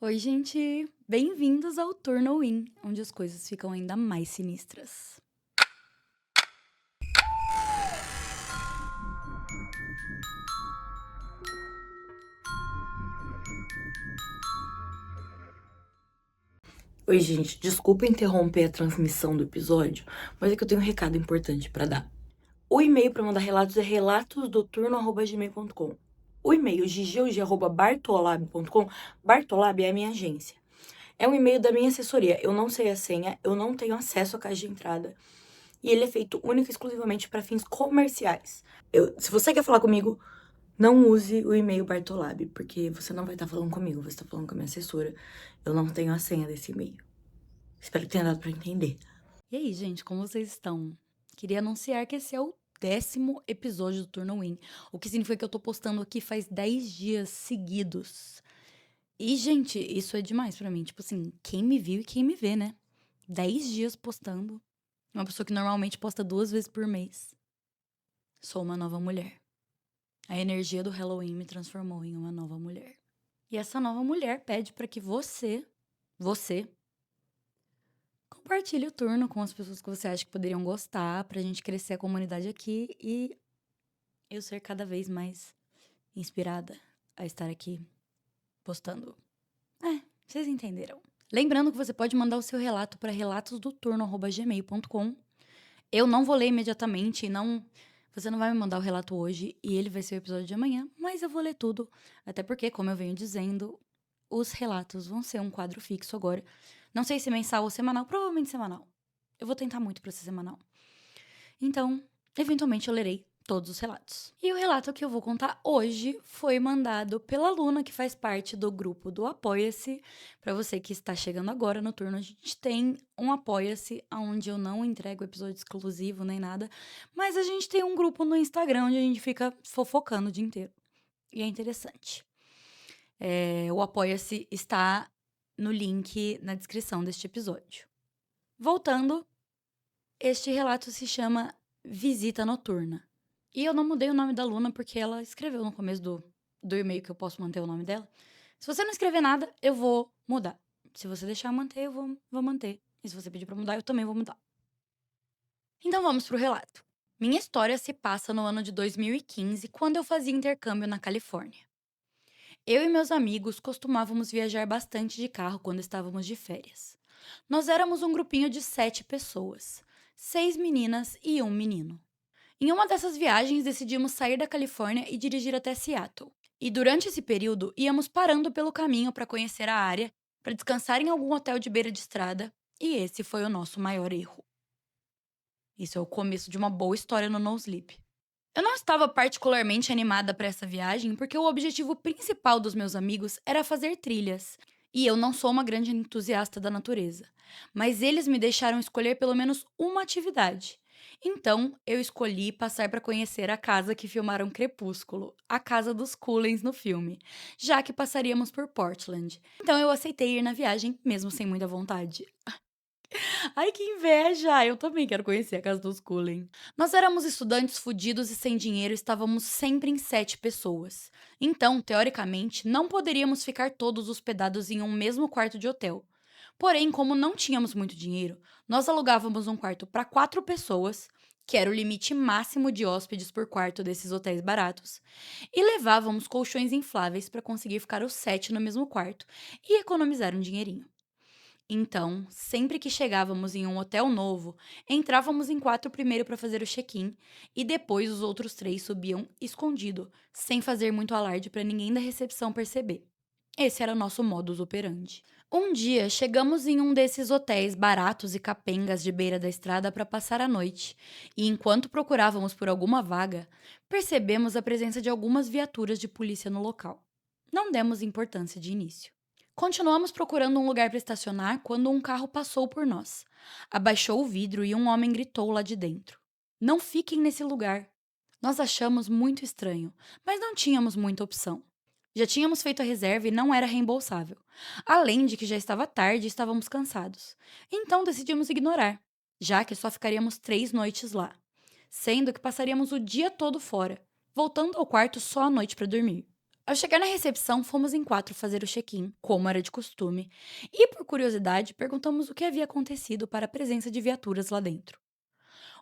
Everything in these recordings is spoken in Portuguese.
Oi, gente! Bem-vindos ao Turno In, onde as coisas ficam ainda mais sinistras. Oi, gente, desculpa interromper a transmissão do episódio, mas é que eu tenho um recado importante pra dar. O e-mail pra mandar relatos é relatosdoturno@gmail.com. O e-mail gigeugi@bartolab.com. Bartolab é a minha agência. É um e-mail da minha assessoria. Eu não sei a senha, eu não tenho acesso à caixa de entrada. E ele é feito único e exclusivamente para fins comerciais. Se você quer falar comigo, não use o e-mail Bartolab, porque você não vai estar falando comigo, você está falando com a minha assessora. Eu não tenho a senha desse e-mail. Espero que tenha dado pra entender. E aí, gente, como vocês estão? Queria anunciar que esse é o 10º episódio do Turno In, o que significa que eu tô postando aqui faz 10 dias seguidos. E, gente, isso é demais pra mim. Tipo assim, quem me viu e quem me vê, né? 10 dias postando. Uma pessoa que normalmente posta 2 vezes por mês. Sou uma nova mulher. A energia do Halloween me transformou em uma nova mulher. E essa nova mulher pede para que você, compartilhe o turno com as pessoas que você acha que poderiam gostar, pra gente crescer a comunidade aqui e eu ser cada vez mais inspirada a estar aqui postando. Vocês entenderam. Lembrando que você pode mandar o seu relato para relatosdoturno@gmail.com. Eu não vou ler imediatamente e você não vai me mandar o relato hoje e ele vai ser o episódio de amanhã, mas eu vou ler tudo, até porque, como eu venho dizendo, os relatos vão ser um quadro fixo agora. Não sei se mensal ou semanal, provavelmente semanal. Eu vou tentar muito pra ser semanal. Então, eventualmente eu lerei todos os relatos. E o relato que eu vou contar hoje foi mandado pela Luna, que faz parte do grupo do Apoia-se. Para você que está chegando agora no turno, a gente tem um Apoia-se, onde eu não entrego episódio exclusivo nem nada, mas a gente tem um grupo no Instagram onde a gente fica fofocando o dia inteiro. E é interessante. O Apoia-se está no link na descrição deste episódio. Voltando, este relato se chama Visita Noturna. E eu não mudei o nome da Luna porque ela escreveu no começo do e-mail que eu posso manter o nome dela. Se você não escrever nada, eu vou mudar. Se você deixar manter, eu vou manter. E se você pedir pra mudar, eu também vou mudar. Então vamos pro relato. Minha história se passa no ano de 2015, quando eu fazia intercâmbio na Califórnia. Eu e meus amigos costumávamos viajar bastante de carro quando estávamos de férias. Nós éramos um grupinho de 7 pessoas, 6 meninas e um menino. Em uma dessas viagens, decidimos sair da Califórnia e dirigir até Seattle. E durante esse período, íamos parando pelo caminho para conhecer a área, para descansar em algum hotel de beira de estrada, e esse foi o nosso maior erro. Isso é o começo de uma boa história no No Sleep. Eu não estava particularmente animada para essa viagem porque o objetivo principal dos meus amigos era fazer trilhas. E eu não sou uma grande entusiasta da natureza, mas eles me deixaram escolher pelo menos uma atividade. Então, eu escolhi passar para conhecer a casa que filmaram Crepúsculo, a casa dos Cullens no filme, já que passaríamos por Portland. Então, eu aceitei ir na viagem, mesmo sem muita vontade. Ai, que inveja! Eu também quero conhecer a casa dos Cullen. Nós éramos estudantes fudidos e sem dinheiro e estávamos sempre em 7 pessoas. Então, teoricamente, não poderíamos ficar todos hospedados em um mesmo quarto de hotel. Porém, como não tínhamos muito dinheiro, nós alugávamos um quarto para 4 pessoas, que era o limite máximo de hóspedes por quarto desses hotéis baratos, e levávamos colchões infláveis para conseguir ficar os 7 no mesmo quarto e economizar um dinheirinho. Então, sempre que chegávamos em um hotel novo, entrávamos em 4 primeiro para fazer o check-in e depois os outros 3 subiam escondido, sem fazer muito alarde para ninguém da recepção perceber. Esse era o nosso modus operandi. Um dia, chegamos em um desses hotéis baratos e capengas de beira da estrada para passar a noite, e enquanto procurávamos por alguma vaga, percebemos a presença de algumas viaturas de polícia no local. Não demos importância de início. Continuamos procurando um lugar para estacionar quando um carro passou por nós. Abaixou o vidro e um homem gritou lá de dentro: "Não fiquem nesse lugar." Nós achamos muito estranho, mas não tínhamos muita opção. Já tínhamos feito a reserva e não era reembolsável. Além de que já estava tarde e estávamos cansados. Então decidimos ignorar, já que só ficaríamos 3 noites lá, sendo que passaríamos o dia todo fora, voltando ao quarto só à noite para dormir. Ao chegar na recepção, fomos em 4 fazer o check-in, como era de costume, e por curiosidade perguntamos o que havia acontecido para a presença de viaturas lá dentro.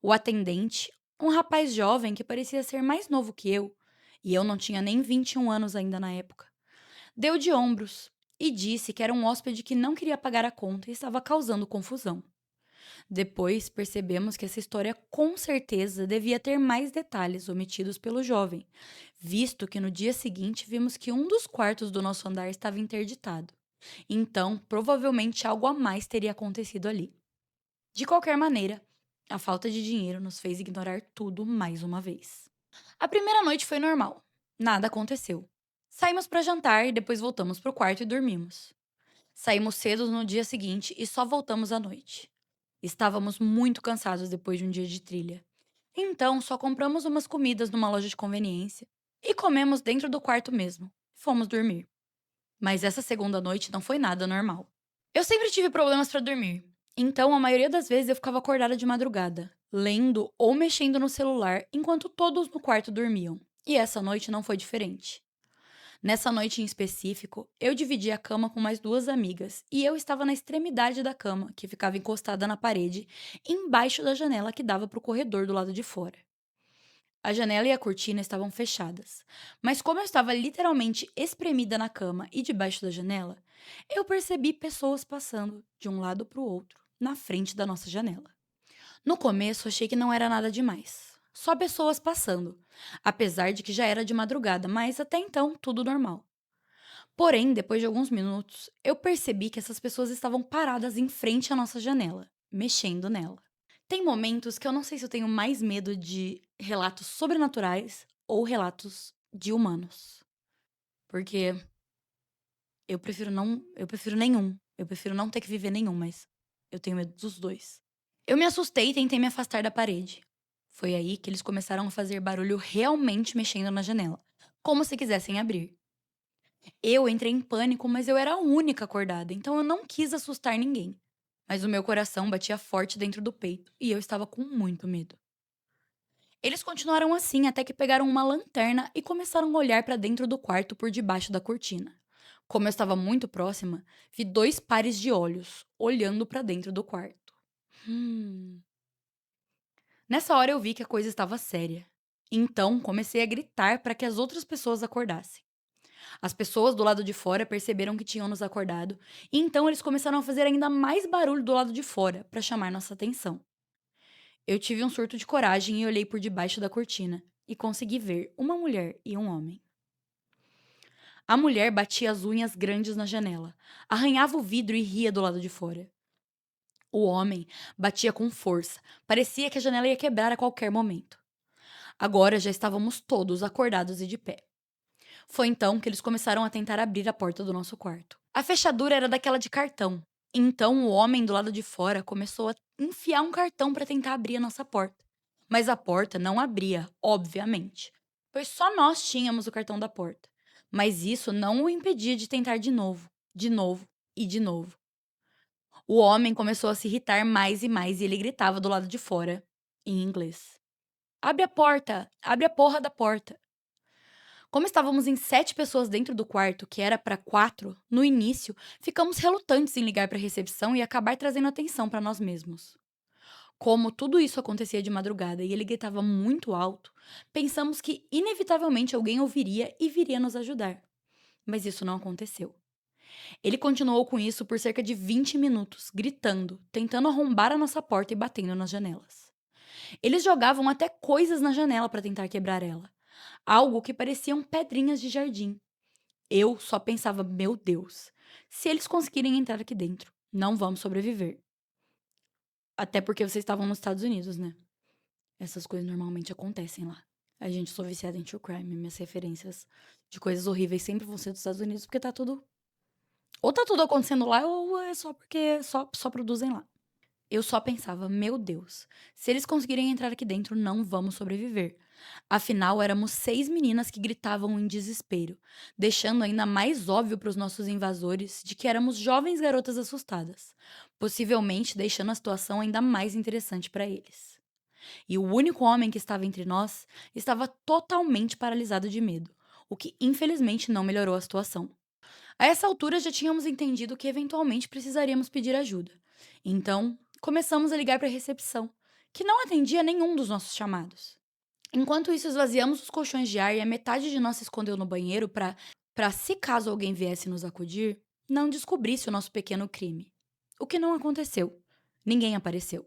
O atendente, um rapaz jovem que parecia ser mais novo que eu, e eu não tinha nem 21 anos ainda na época, deu de ombros e disse que era um hóspede que não queria pagar a conta e estava causando confusão. Depois percebemos que essa história com certeza devia ter mais detalhes omitidos pelo jovem, visto que no dia seguinte vimos que um dos quartos do nosso andar estava interditado. Então, provavelmente algo a mais teria acontecido ali. De qualquer maneira, a falta de dinheiro nos fez ignorar tudo mais uma vez. A primeira noite foi normal. Nada aconteceu. Saímos para jantar e depois voltamos para o quarto e dormimos. Saímos cedo no dia seguinte e só voltamos à noite. Estávamos muito cansados depois de um dia de trilha. Então, só compramos umas comidas numa loja de conveniência e comemos dentro do quarto mesmo. Fomos dormir. Mas essa segunda noite não foi nada normal. Eu sempre tive problemas para dormir. Então, a maioria das vezes eu ficava acordada de madrugada, lendo ou mexendo no celular enquanto todos no quarto dormiam. E essa noite não foi diferente. Nessa noite em específico, eu dividi a cama com mais 2 amigas e eu estava na extremidade da cama, que ficava encostada na parede, embaixo da janela que dava para o corredor do lado de fora. A janela e a cortina estavam fechadas, mas como eu estava literalmente espremida na cama e debaixo da janela, eu percebi pessoas passando de um lado para o outro, na frente da nossa janela. No começo, achei que não era nada demais. Só pessoas passando, apesar de que já era de madrugada, mas até então tudo normal. Porém, depois de alguns minutos, eu percebi que essas pessoas estavam paradas em frente à nossa janela, mexendo nela. Tem momentos que eu não sei se eu tenho mais medo de relatos sobrenaturais ou relatos de humanos. Porque eu prefiro nenhum. Eu prefiro não ter que viver nenhum, mas eu tenho medo dos dois. Eu me assustei e tentei me afastar da parede. Foi aí que eles começaram a fazer barulho realmente mexendo na janela, como se quisessem abrir. Eu entrei em pânico, mas eu era a única acordada, então eu não quis assustar ninguém. Mas o meu coração batia forte dentro do peito e eu estava com muito medo. Eles continuaram assim até que pegaram uma lanterna e começaram a olhar para dentro do quarto por debaixo da cortina. Como eu estava muito próxima, vi 2 pares de olhos olhando para dentro do quarto. Hum. Nessa hora eu vi que a coisa estava séria. Então comecei a gritar para que as outras pessoas acordassem. As pessoas do lado de fora perceberam que tinham nos acordado, e então eles começaram a fazer ainda mais barulho do lado de fora para chamar nossa atenção. Eu tive um surto de coragem e olhei por debaixo da cortina e consegui ver uma mulher e um homem. A mulher batia as unhas grandes na janela, arranhava o vidro e ria do lado de fora. O homem batia com força, parecia que a janela ia quebrar a qualquer momento. Agora já estávamos todos acordados e de pé. Foi então que eles começaram a tentar abrir a porta do nosso quarto. A fechadura era daquela de cartão. Então o homem do lado de fora começou a enfiar um cartão para tentar abrir a nossa porta. Mas a porta não abria, obviamente, pois só nós tínhamos o cartão da porta. Mas isso não o impedia de tentar de novo e de novo. O homem começou a se irritar mais e mais e ele gritava do lado de fora, em inglês: Abre a porta! Abre a porra da porta! Como estávamos em 7 pessoas dentro do quarto, que era para 4, no início, ficamos relutantes em ligar para a recepção e acabar trazendo atenção para nós mesmos. Como tudo isso acontecia de madrugada e ele gritava muito alto, pensamos que inevitavelmente alguém ouviria e viria nos ajudar. Mas isso não aconteceu. Ele continuou com isso por cerca de 20 minutos, gritando, tentando arrombar a nossa porta e batendo nas janelas. Eles jogavam até coisas na janela para tentar quebrar ela. Algo que pareciam pedrinhas de jardim. Eu só pensava, meu Deus, se eles conseguirem entrar aqui dentro, não vamos sobreviver. Até porque vocês estavam nos Estados Unidos, né? Essas coisas normalmente acontecem lá. A gente sou viciada em true crime, minhas referências de coisas horríveis sempre vão ser dos Estados Unidos, porque tá tudo. Ou tá tudo acontecendo lá, ou é só porque só produzem lá. Eu só pensava, meu Deus, se eles conseguirem entrar aqui dentro, não vamos sobreviver. Afinal, éramos 6 meninas que gritavam em desespero, deixando ainda mais óbvio para os nossos invasores de que éramos jovens garotas assustadas, possivelmente deixando a situação ainda mais interessante para eles. E o único homem que estava entre nós estava totalmente paralisado de medo. o que infelizmente não melhorou a situação. A essa altura já tínhamos entendido que eventualmente precisaríamos pedir ajuda. Então, começamos a ligar para a recepção, que não atendia nenhum dos nossos chamados. Enquanto isso, esvaziamos os colchões de ar e a metade de nós se escondeu no banheiro para, se caso alguém viesse nos acudir, não descobrisse o nosso pequeno crime. O que não aconteceu. Ninguém apareceu.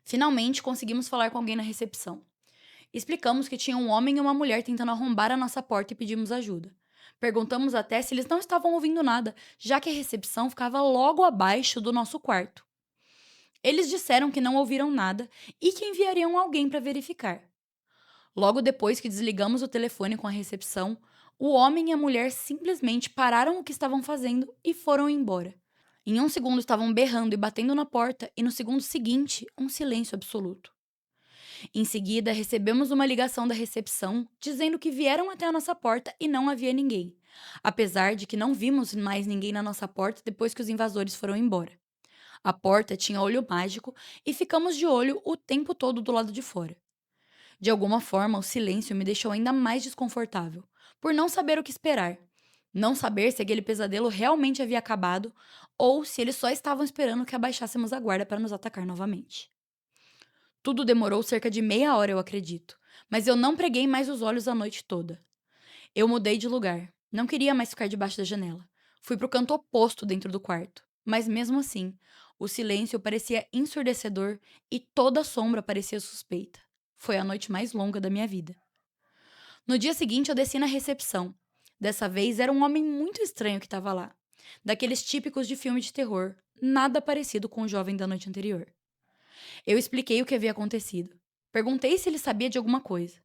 Finalmente, conseguimos falar com alguém na recepção. Explicamos que tinha um homem e uma mulher tentando arrombar a nossa porta e pedimos ajuda. Perguntamos até se eles não estavam ouvindo nada, já que a recepção ficava logo abaixo do nosso quarto. Eles disseram que não ouviram nada e que enviariam alguém para verificar. Logo depois que desligamos o telefone com a recepção, o homem e a mulher simplesmente pararam o que estavam fazendo e foram embora. Em um segundo estavam berrando e batendo na porta, e no segundo seguinte, um silêncio absoluto. Em seguida, recebemos uma ligação da recepção dizendo que vieram até a nossa porta e não havia ninguém, apesar de que não vimos mais ninguém na nossa porta depois que os invasores foram embora. A porta tinha olho mágico e ficamos de olho o tempo todo do lado de fora. De alguma forma, o silêncio me deixou ainda mais desconfortável, por não saber o que esperar. Não saber se aquele pesadelo realmente havia acabado ou se eles só estavam esperando que abaixássemos a guarda para nos atacar novamente. Tudo demorou cerca de meia hora, eu acredito, mas eu não preguei mais os olhos a noite toda. Eu mudei de lugar. Não queria mais ficar debaixo da janela. Fui para o canto oposto dentro do quarto. Mas mesmo assim, o silêncio parecia ensurdecedor e toda a sombra parecia suspeita. Foi a noite mais longa da minha vida. No dia seguinte, eu desci na recepção. Dessa vez, era um homem muito estranho que estava lá. Daqueles típicos de filme de terror. Nada parecido com o jovem da noite anterior. Eu expliquei o que havia acontecido. Perguntei se ele sabia de alguma coisa.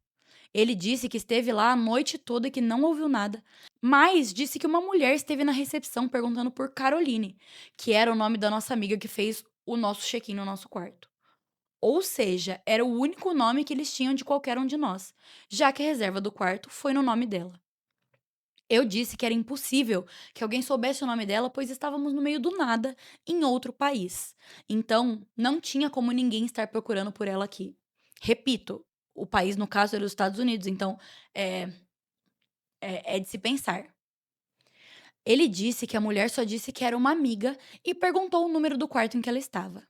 Ele disse que esteve lá a noite toda e que não ouviu nada, mas disse que uma mulher esteve na recepção perguntando por Caroline, que era o nome da nossa amiga que fez o nosso check-in no nosso quarto. Ou seja, era o único nome que eles tinham de qualquer um de nós, já que a reserva do quarto foi no nome dela. Eu disse que era impossível que alguém soubesse o nome dela, pois estávamos no meio do nada, em outro país. Então, não tinha como ninguém estar procurando por ela aqui. Repito, o país, no caso, era os Estados Unidos, então é, é de se pensar. Ele disse que a mulher só disse que era uma amiga e perguntou o número do quarto em que ela estava.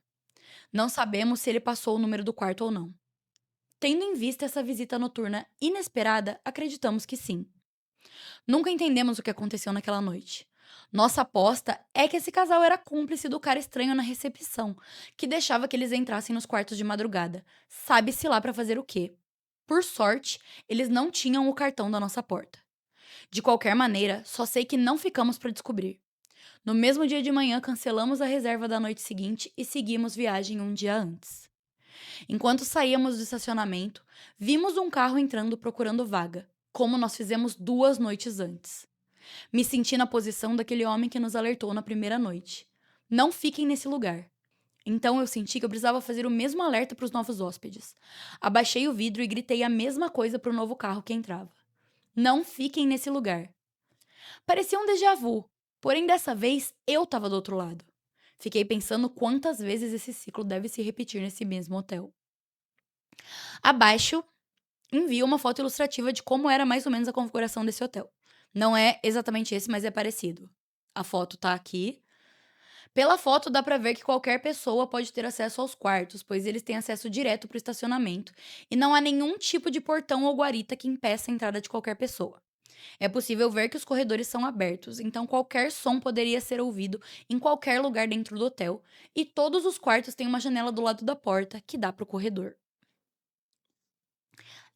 Não sabemos se ele passou o número do quarto ou não. Tendo em vista essa visita noturna inesperada, acreditamos que sim. Nunca entendemos o que aconteceu naquela noite. Nossa aposta é que esse casal era cúmplice do cara estranho na recepção, que deixava que eles entrassem nos quartos de madrugada. Sabe-se lá para fazer o quê? Por sorte, eles não tinham o cartão da nossa porta. De qualquer maneira, só sei que não ficamos para descobrir. No mesmo dia de manhã, cancelamos a reserva da noite seguinte e seguimos viagem um dia antes. Enquanto saíamos do estacionamento, vimos um carro entrando procurando vaga, como nós fizemos 2 noites antes. Me senti na posição daquele homem que nos alertou na primeira noite. Não fiquem nesse lugar. Então eu senti que eu precisava fazer o mesmo alerta para os novos hóspedes. Abaixei o vidro e gritei a mesma coisa para o novo carro que entrava. Não fiquem nesse lugar. Parecia um déjà vu, porém dessa vez eu estava do outro lado. Fiquei pensando quantas vezes esse ciclo deve se repetir nesse mesmo hotel. Abaixo, envio uma foto ilustrativa de como era mais ou menos a configuração desse hotel. Não é exatamente esse, mas é parecido. A foto tá aqui. Pela foto dá pra ver que qualquer pessoa pode ter acesso aos quartos, pois eles têm acesso direto pro estacionamento e não há nenhum tipo de portão ou guarita que impeça a entrada de qualquer pessoa. É possível ver que os corredores são abertos, então qualquer som poderia ser ouvido em qualquer lugar dentro do hotel, e todos os quartos têm uma janela do lado da porta que dá pro corredor.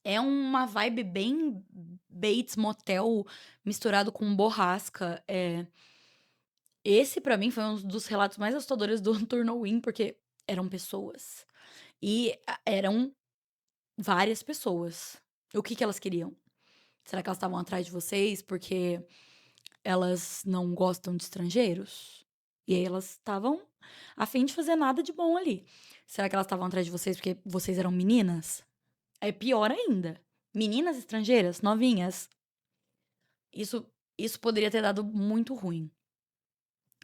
É uma vibe bem Bates Motel misturado com borrasca. Esse, pra mim, foi um dos relatos mais assustadores do Turnowin, porque eram pessoas. E eram várias pessoas. O que que elas queriam? Será que elas estavam atrás de vocês porque elas não gostam de estrangeiros? E aí elas estavam a fim de fazer nada de bom ali. Será que elas estavam atrás de vocês porque vocês eram meninas? É pior ainda. Meninas estrangeiras, novinhas. Isso, isso poderia ter dado muito ruim.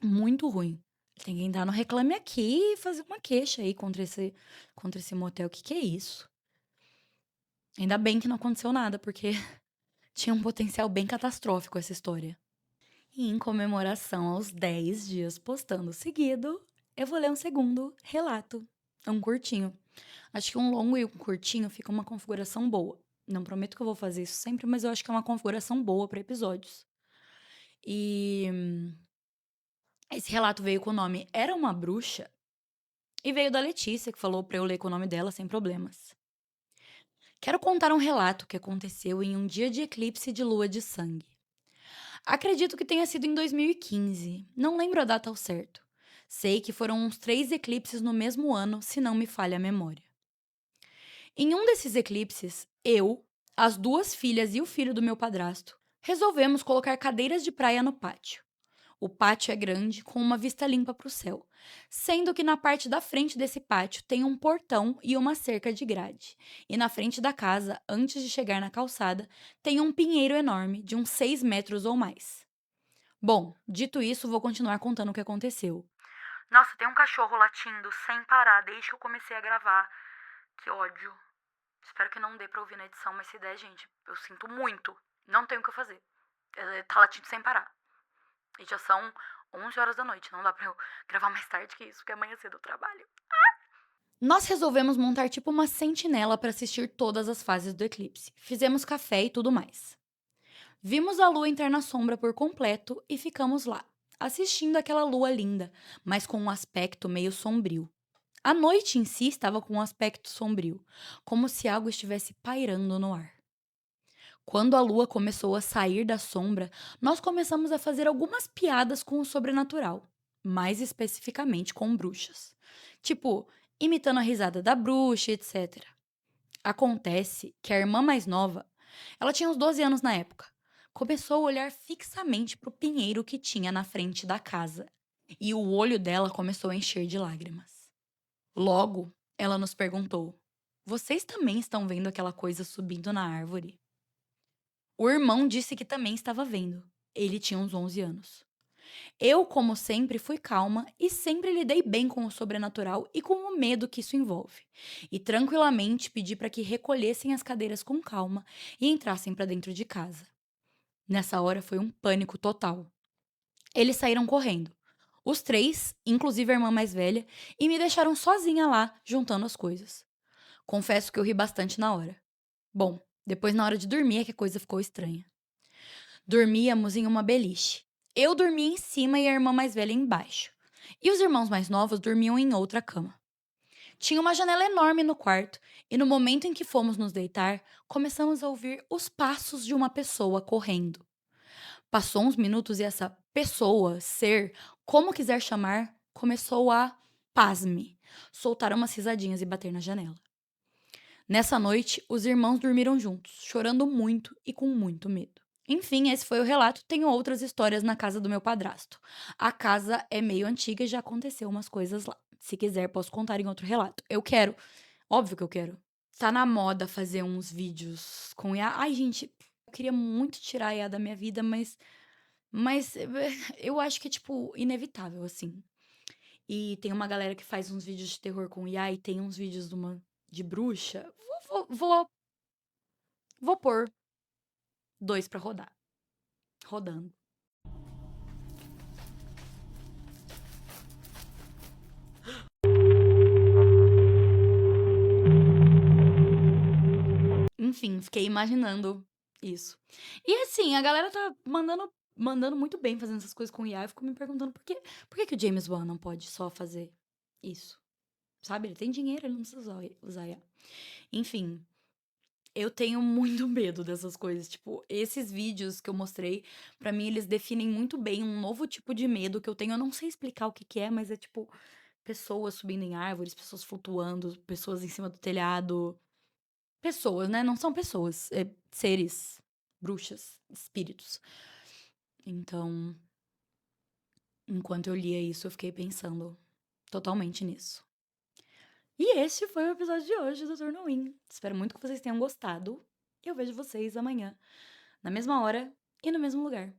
Muito ruim. Tem que entrar no Reclame Aqui e fazer uma queixa aí contra esse motel. Que é isso? Ainda bem que não aconteceu nada, porque Tinha um potencial bem catastrófico essa história. E em comemoração aos 10 dias postando seguido, eu vou ler um segundo relato. Um curtinho. Acho que um longo e um curtinho fica uma configuração boa. Não prometo que eu vou fazer isso sempre, mas eu acho que é uma configuração boa para episódios. E esse relato veio com o nome Era uma Bruxa e veio da Letícia, que falou para eu ler com o nome dela sem problemas. Quero contar um relato que aconteceu em um dia de eclipse de lua de sangue. Acredito que tenha sido em 2015, não lembro a data ao certo. Sei que foram uns 3 eclipses no mesmo ano, se não me falha a memória. Em um desses eclipses, eu, as 2 filhas e o filho do meu padrasto, resolvemos colocar cadeiras de praia no pátio. O pátio é grande, com uma vista limpa para o céu, sendo que na parte da frente desse pátio tem um portão e uma cerca de grade. E na frente da casa, antes de chegar na calçada, tem um pinheiro enorme, de uns 6 metros ou mais. Bom, dito isso, vou continuar contando o que aconteceu. Nossa, tem um cachorro latindo sem parar desde que eu comecei a gravar. Que ódio. Espero que não dê pra ouvir na edição, mas se der, gente, eu sinto muito. Não tenho o que fazer. Ele tá latindo sem parar. E já são 11 horas da noite. Não dá pra eu gravar mais tarde que isso, porque amanhã cedo eu trabalho. Nós resolvemos montar tipo uma sentinela para assistir todas as fases do eclipse. Fizemos café e tudo mais. Vimos a lua entrar na sombra por completo e ficamos lá, assistindo aquela lua linda, mas com um aspecto meio sombrio. A noite em si estava com um aspecto sombrio, como se algo estivesse pairando no ar. Quando a lua começou a sair da sombra, nós começamos a fazer algumas piadas com o sobrenatural, mais especificamente com bruxas. Tipo, imitando a risada da bruxa, etc. Acontece que a irmã mais nova, ela tinha uns 12 anos na época, começou a olhar fixamente para o pinheiro que tinha na frente da casa, e o olho dela começou a encher de lágrimas. Logo, ela nos perguntou: Vocês também estão vendo aquela coisa subindo na árvore? O irmão disse que também estava vendo. Ele tinha uns 11 anos. Eu, como sempre, fui calma e sempre lidei bem com o sobrenatural e com o medo que isso envolve. E tranquilamente pedi para que recolhessem as cadeiras com calma e entrassem para dentro de casa. Nessa hora foi um pânico total. Eles saíram correndo. Os 3, inclusive a irmã mais velha, e me deixaram sozinha lá, juntando as coisas. Confesso que eu ri bastante na hora. Bom, depois na hora de dormir é que a coisa ficou estranha. Dormíamos em uma beliche. Eu dormia em cima e a irmã mais velha embaixo. E os irmãos mais novos dormiam em outra cama. Tinha uma janela enorme no quarto, e no momento em que fomos nos deitar, começamos a ouvir os passos de uma pessoa correndo. Passou uns minutos e essa pessoa, ser, como quiser chamar, começou a, pasme, soltar umas risadinhas e bater na janela. Nessa noite, os irmãos dormiram juntos, chorando muito e com muito medo. Enfim, esse foi o relato. Tenho outras histórias na casa do meu padrasto. A casa é meio antiga e já aconteceu umas coisas lá. Se quiser, posso contar em outro relato. Eu quero. Óbvio que eu quero. Tá na moda fazer uns vídeos com IA. Ai, gente, eu queria muito tirar a IA da minha vida, mas eu acho que é, tipo, inevitável, assim. E tem uma galera que faz uns vídeos de terror com IA e tem uns vídeos de bruxa. Vou pôr 2 pra rodar. Rodando. Enfim, fiquei imaginando isso. E assim, a galera tá mandando muito bem fazendo essas coisas com IA. Eu fico me perguntando por que o James Wan não pode só fazer isso? Sabe? Ele tem dinheiro, ele não precisa usar IA. Enfim, eu tenho muito medo dessas coisas. Tipo, esses vídeos que eu mostrei, pra mim, eles definem muito bem um novo tipo de medo que eu tenho. Eu não sei explicar o que que é, mas é tipo pessoas subindo em árvores, pessoas flutuando, pessoas em cima do telhado. Pessoas, né? Não são pessoas, é seres, bruxas, espíritos. Então, enquanto eu lia isso, eu fiquei pensando totalmente nisso. E este foi o episódio de hoje do Turno Win. Espero muito que vocês tenham gostado. E eu vejo vocês amanhã, na mesma hora e no mesmo lugar.